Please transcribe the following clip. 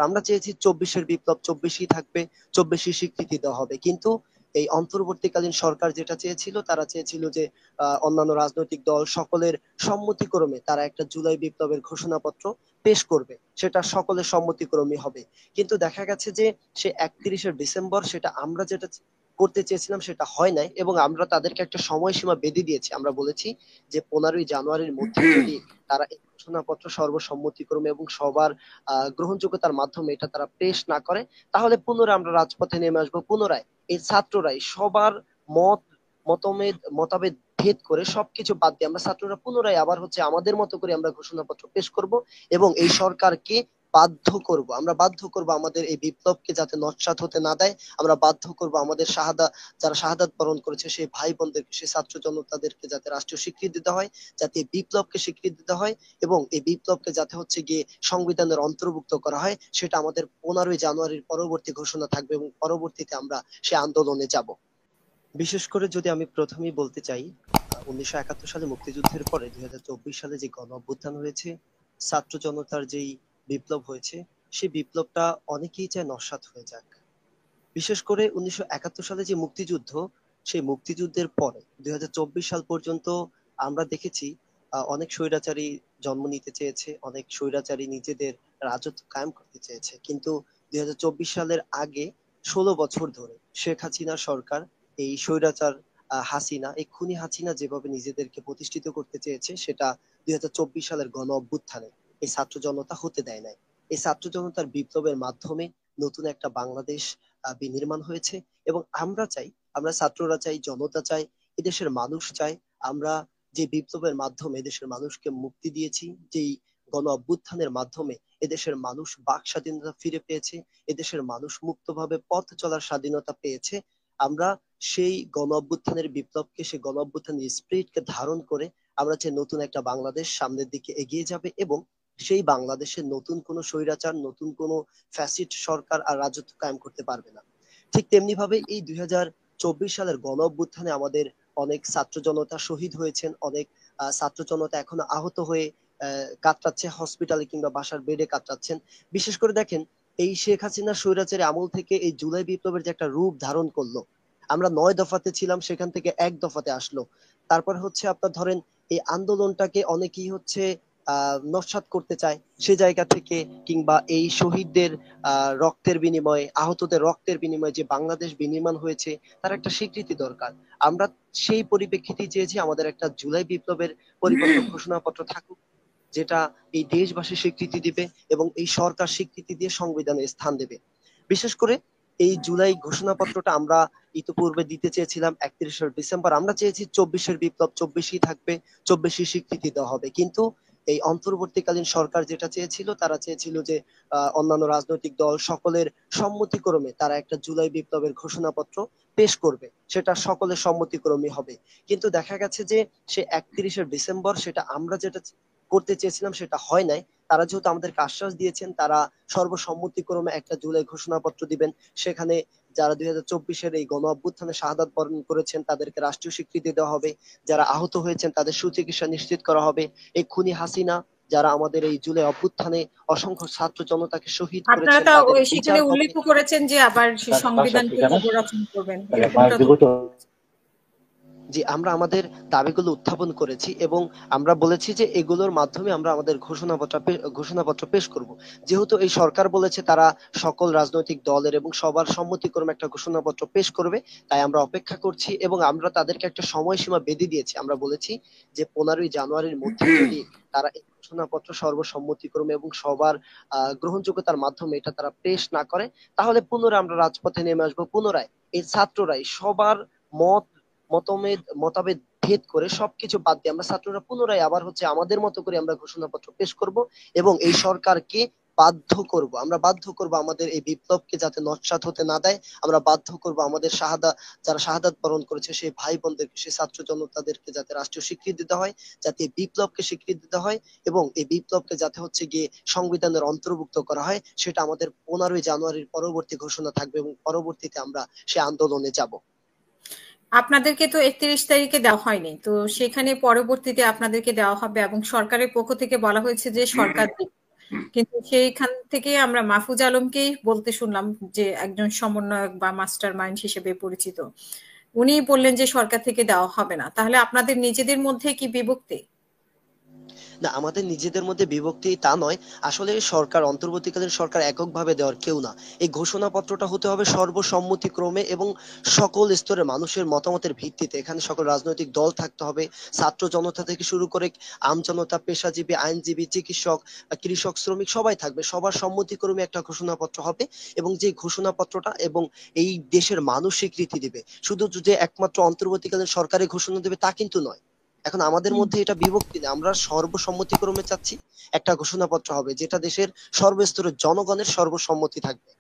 আমরা চেয়েছি 24-এর বিপ্লব 24ই থাকবে, 24ই স্বীকৃতি দেওয়া হবে, কিন্তু এই অন্তর্বর্তীকালীন সরকার যেটা চেয়েছিল, তারা চেয়েছিল যে অন্যান্য রাজনৈতিক দল সকলের সম্মতিক্রমে তারা একটা জুলাই বিপ্লবের ঘোষণাপত্র পেশ করবে, সেটা সকলের সম্মতিক্রমে হবে। কিন্তু দেখা গেছে যে সে 31শে ডিসেম্বর সেটা আমরা যেটা করতে চেয়েছিলাম সেটা হয় নাই, এবং আমরা তাদেরকে একটা সময়সীমা বেঁধে দিয়েছি। আমরা বলেছি যে 15ই জানুয়ারির মধ্যে যদি তারা এই ঘোষণাপত্র সর্বসম্মতিক্রমে এবং সবার গ্রহণযোগ্যতার মাধ্যমে এটা তারা পেশ না করে, তাহলে পুনরায় আমরা রাজপথে নেমে আসবো। পুনরায় এই ছাত্ররাই সবার মত মতাবেদ ভেদ করে সবকিছু বাদ দিয়ে আমরা ছাত্ররা পুনরায় আবার আমাদের মতো করে আমরা ঘোষণাপত্র পেশ করব, এবং এই সরকারকে আমরা বাধ্য করব আমাদের এই বিপ্লবকে যাতে নস্যাৎ হতে না দেয়। আমরা বাধ্য করব আমাদের যারা শাহাদাত বরণ করেছে সেই ভাই বোনদেরকে, সেই ছাত্র জনতাদেরকে যাতে রাষ্ট্রীয় স্বীকৃতি দিতে হয়, যাতে এই বিপ্লবকে স্বীকৃতি দিতে হয়, এবং এই বিপ্লবকে যাতে গিয়ে সংবিধানের অন্তর্ভুক্ত করা হয়, সেটা আমাদের 15ই জানুয়ারির পরবর্তী ঘোষণা থাকবে, এবং পরবর্তীতে আমরা সে আন্দোলনে যাব। বিশেষ করে যদি আমি প্রথমেই বলতে চাই, 1971 সালে মুক্তিযুদ্ধের পরে 2024 সালে যে গণ অভ্যুত্থান হয়েছে, ছাত্র জনতার যেই বিপ্লব হয়েছে, সেই বিপ্লবটা অনেকেই চায় নস্যাৎ হয়ে যাক। বিশেষ করে 1971 সালে যে মুক্তিযুদ্ধ, সেই মুক্তিযুদ্ধের পরে 2024 সাল পর্যন্ত আমরা দেখেছি অনেক স্বৈরাচারী জন্ম নিতে চেয়েছে, অনেক স্বৈরাচারী নিজেদের রাজত্ব কায়েম করতে চেয়েছে, কিন্তু 2024 সালের আগে 16 বছর ধরে শেখ হাসিনা সরকার এই স্বৈরাচার এই খুনি হাসিনা যেভাবে নিজেদেরকে প্রতিষ্ঠিত করতে চেয়েছে, সেটা 2024 সালের গণ অভ্যুত্থানে এই ছাত্র জনতা হতে দেয় নাই। এই ছাত্র জনতার বিপ্লবের মাধ্যমে নতুন একটা বাংলাদেশ বিনির্মাণ হয়েছে, এবং আমরা ছাত্ররা চাই, জনতা চাই, এদেশের মানুষ চাই, আমরা যে বিপ্লবের মাধ্যমে এদেশের মানুষকে মুক্তি দিয়েছি, যেই গণ অভ্যুত্থানের মাধ্যমে এদেশের মানুষ বাক স্বাধীনতা ফিরে পেয়েছে, এদেশের মানুষ মুক্তভাবে পথ চলার স্বাধীনতা পেয়েছে, আমরা সেই গণ অভ্যুত্থানের বিপ্লবকে, সেই গণ অভ্যুত্থানের স্পিরিটকে ধারণ করে আমরা চাই নতুন একটা বাংলাদেশ সামনের দিকে এগিয়ে যাবে, এবং সেই বাংলাদেশে নতুন কোন স্বৈরাচার, নতুন কোন ফ্যাসিস্ট সরকার আর রাজত্ব কায়েম করতে পারবে না। ঠিক তেমনি ভাবে এই 2024 সালের গণ অভ্যুত্থানে আমাদের অনেক ছাত্র জনতা শহীদ হয়েছেন, অনেক ছাত্র জনতা এখনো আহত হয়ে কাতরাচ্ছে, হসপিটালে কিংবা বাসার বেডে কাতরাচ্ছেন। বিশেষ করে দেখেন, এই শেখ হাসিনা স্বৈরাচারী আমল থেকে এই জুলাই বিপ্লবের যে একটা রূপ ধারণ করলো, আমরা 9 দফাতে ছিলাম, সেখান থেকে 1 দফাতে আসলো। তারপর আপনার ধরেন এই আন্দোলনটাকে অনেকেই নস্যাৎ করতে চায় সে জায়গা থেকে, কিংবা এই শহীদদের রক্তের বিনিময়ে, আহতদের রক্তের বিনিময়ে যে বাংলাদেশ বিনির্মাণ হয়েছে, তার একটা স্বীকৃতি দরকার। আমরা সেই পরিপ্রেক্ষিতে চেয়েছি আমাদের একটা জুলাই বিপ্লবের পরিপত্র ঘোষণাপত্র থাকুক, যেটা এই দেশবাসী স্বীকৃতি দিবে এবং এই সরকার স্বীকৃতি দিয়ে সংবিধানে স্থান দেবে। বিশেষ করে এই জুলাই ঘোষণাপত্রটা আমরা ইতিপূর্বে দিতে চেয়েছিলাম 31শে ডিসেম্বর, আমরা চেয়েছি 24-এর বিপ্লব 24ই থাকবে, 24ই স্বীকৃতি দেওয়া হবে, কিন্তু এই অন্তর্বর্তীকালীন সরকার যেটা চেয়েছিল, তারা চেয়েছিল যে অন্যান্য রাজনৈতিক দল সকলের সম্মতিক্রমে তারা একটা জুলাই বিপ্লবের ঘোষণাপত্র পেশ করবে, সেটা সকলের সম্মতিক্রমে হবে। কিন্তু দেখা গেছে যে সে 31শে ডিসেম্বর সেটা আমরা যেটা করতে চেয়েছিলাম সেটা হয় নাই। তারা যেহেতু আমাদেরকে আশ্বাস দিয়েছেন তারা সর্বসম্মতিক্রমে একটা জুলাই ঘোষণাপত্র দিবেন, সেখানে যারা 2024-এর এই গণ অভ্যুত্থানে শাহাদাত বরণ করেছেন তাদেরকে রাষ্ট্রীয় স্বীকৃতি দেওয়া হবে, যারা আহত হয়েছেন তাদের সুচিকিৎসা নিশ্চিত করা হবে, এই খুনি হাসিনা যারা আমাদের এই জুলাই অভ্যুত্থানে অসংখ্য ছাত্র জনতাকে শহীদ আপনারা করেছেন তো তাদের সেখানে বিচার হবে। উল্লেখ করেছেন যে আবার সংবিধানকে পুনর্রচনা করবেন, এরকমটা তো জি, আমরা আমাদের দাবিগুলো উত্থাপন করেছি, এবং আমরা বলেছি যে এগুলোর মাধ্যমে আমরা আমাদের ঘোষণাপত্র পেশ করব। যেহেতু এই সরকার বলেছে তারা সকল রাজনৈতিক দলের এবং সবার সম্মতিক্রমে একটা ঘোষণাপত্র পেশ করবে, তাই আমরা অপেক্ষা করছি, এবং আমরা তাদেরকে একটা সময়সীমা বেঁধে দিয়েছি। আমরা বলেছি যে 15ই জানুয়ারির মধ্যে যদি তারা এই ঘোষণাপত্র সর্বসম্মতিক্রমে এবং সবার গ্রহণযোগ্যতার মাধ্যমে এটা তারা পেশ না করে, তাহলে পুনরায় আমরা রাজপথে নেমে আসবো। পুনরায় এই ছাত্ররাই সবার মত মতাবেদ ভেদ করে সবকিছু বাদ দিয়ে আমরা ছাত্ররা পুনরায় আবার আমাদের মতো করে আমরা ঘোষণাপত্র পেশ করব, এবং এই সরকারকে আমরা বাধ্য করব আমাদের এই বিপ্লবকে যাতে নস্যাৎ হতে না দেয়। আমরা বাধ্য করব আমাদের যারা শাহাদাত বরণ করেছে সেই ভাই বোনদেরকে, সেই ছাত্র জনতাদেরকে যাতে রাষ্ট্রীয় স্বীকৃতি দিতে হয়, যাতে এই বিপ্লবকে স্বীকৃতি দিতে হয়, এবং এই বিপ্লবকে যাতে গিয়ে সংবিধানের অন্তর্ভুক্ত করা হয়, সেটা আমাদের 15ই জানুয়ারির পরবর্তী ঘোষণা থাকবে, এবং পরবর্তীতে আমরা সে আন্দোলনে যাব। আপনাদেরকে তো 31 তারিখে দেওয়া হয়নি, তো সেখানে পরবর্তীতে আপনাদেরকে দেওয়া হবে এবং সরকারের পক্ষ থেকে বলা হয়েছে যে সরকার কিন্তু সেইখান থেকে আমরা মাহফুজ আলমকেই বলতে শুনলাম, যে একজন সমন্বয়ক বা মাস্টার মাইন্ড হিসেবে পরিচিত, উনি বললেন যে সরকার থেকে দেওয়া হবে না। তাহলে আপনাদের নিজেদের মধ্যে কি বিভক্তি? না, আমাদের নিজেদের মধ্যে বিভক্তি তা নয়। আসলে সরকার, অন্তর্বর্তীকালীন সরকার এককভাবে দেওয়ার কেউ না। এই ঘোষণাপত্রটা হতে হবে সর্বসম্মতিক্রমে এবং সকল স্তরের মানুষের মতামতের ভিত্তিতে। এখানে সকল রাজনৈতিক দল থাকতে হবে, ছাত্র জনতা থেকে শুরু করে আম জনতা, পেশাজীবী, আইনজীবী, চিকিৎসক, কৃষক, শ্রমিক সবাই থাকবে। সবার সম্মতিক্রমে একটা ঘোষণাপত্র হবে এবং যে ঘোষণাপত্রটা এবং এই দেশের মানুষ স্বীকৃতি দিবে। শুধু যে একমাত্র অন্তর্বর্তীকালীন সরকারের ঘোষণা দেবে তা কিন্তু নয়। এখন আমাদের হুম। মধ্যে এটা বিভক্তি না, আমরা সর্বসম্মতিক্রমে চাচ্ছি একটা ঘোষণাপত্র হবে যেটা দেশের সর্বস্তরের জনগণের সর্বসম্মতি থাকবে।